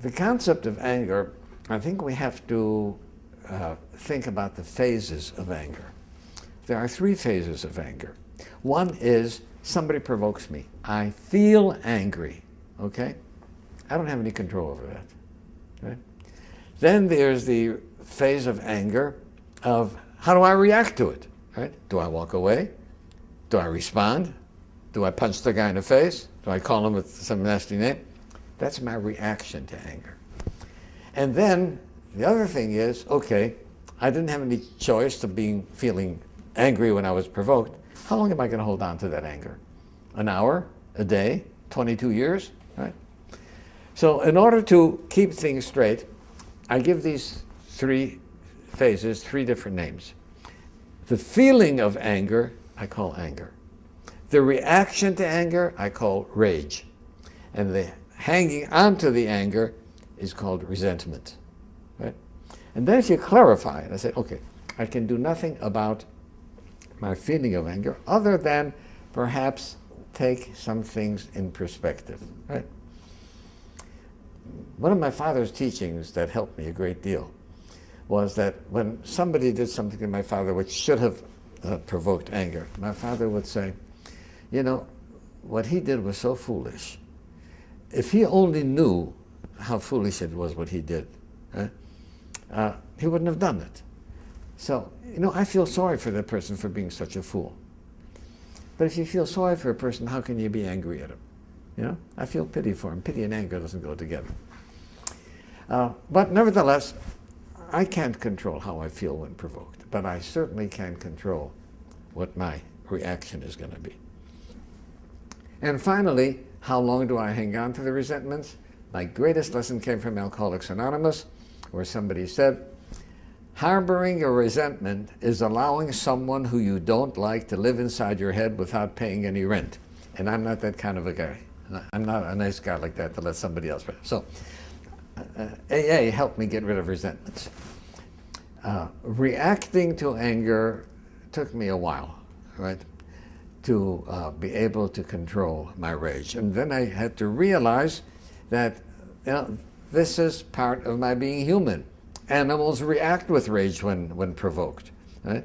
the concept of anger, I think we have to think about the phases of anger. There are three phases of anger. One is somebody provokes me. I feel angry, okay? I don't have any control over that, right? Then there's the phase of anger of how do I react to it, right? Do I walk away? Do I respond? Do I punch the guy in the face? Do I call him with some nasty name? That's my reaction to anger. And then the other thing is, okay, I didn't have any choice to feeling angry when I was provoked. How long am I going to hold on to that anger? An hour? A day? 22 years? Right? So in order to keep things straight, I give these three phases three different names. The feeling of anger, I call anger. The reaction to anger, I call rage. And the hanging onto the anger is called resentment. Right? And then if you clarify it, I say, okay, I can do nothing about my feeling of anger other than perhaps take some things in perspective. Right? One of my father's teachings that helped me a great deal was that when somebody did something to my father which should have provoked anger, my father would say, you know, what he did was so foolish. If he only knew how foolish it was what he did, right, he wouldn't have done it. So, you know, I feel sorry for that person for being such a fool. But if you feel sorry for a person, how can you be angry at him? You know, I feel pity for him. Pity and anger doesn't go together. But nevertheless, I can't control how I feel when provoked, but I certainly can control what my reaction is going to be. And finally, how long do I hang on to the resentments? My greatest lesson came from Alcoholics Anonymous, where somebody said, harboring a resentment is allowing someone who you don't like to live inside your head without paying any rent. And I'm not that kind of a guy. I'm not a nice guy like that to let somebody else rent. So AA helped me get rid of resentments. Reacting to anger took me a while, right, to be able to control my rage. And then I had to realize that, you know, this is part of my being human. Animals react with rage when provoked. Right?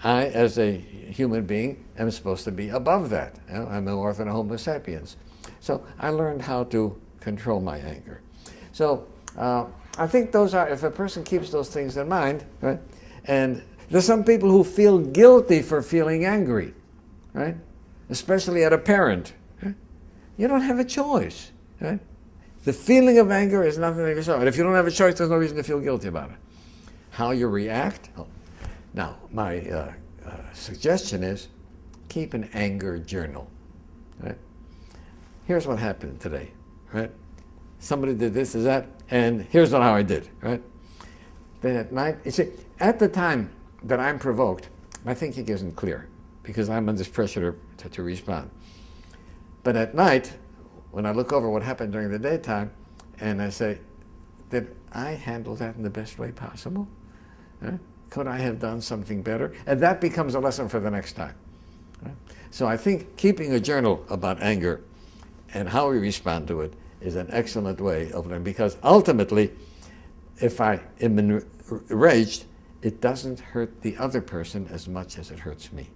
I, as a human being, am supposed to be above that. You know, I'm more than a Homo sapiens. So I learned how to control my anger. So I think those are, if a person keeps those things in mind, right? And there's some people who feel guilty for feeling angry, right? Especially at a parent. Right? You don't have a choice, right? The feeling of anger is nothing to yourself. And if you don't have a choice, there's no reason to feel guilty about it. How you react? Oh. Now, my suggestion is keep an anger journal. Right? Here's what happened today. Right? Somebody did this, is that, and here's how I did. Right? Then at night, you see, at the time that I'm provoked, my thinking isn't clear because I'm under pressure to respond. But at night, when I look over what happened during the daytime, and I say, did I handle that in the best way possible? Could I have done something better? And that becomes a lesson for the next time. Right? So I think keeping a journal about anger and how we respond to it is an excellent way of learning, because ultimately, if I am enraged, it doesn't hurt the other person as much as it hurts me.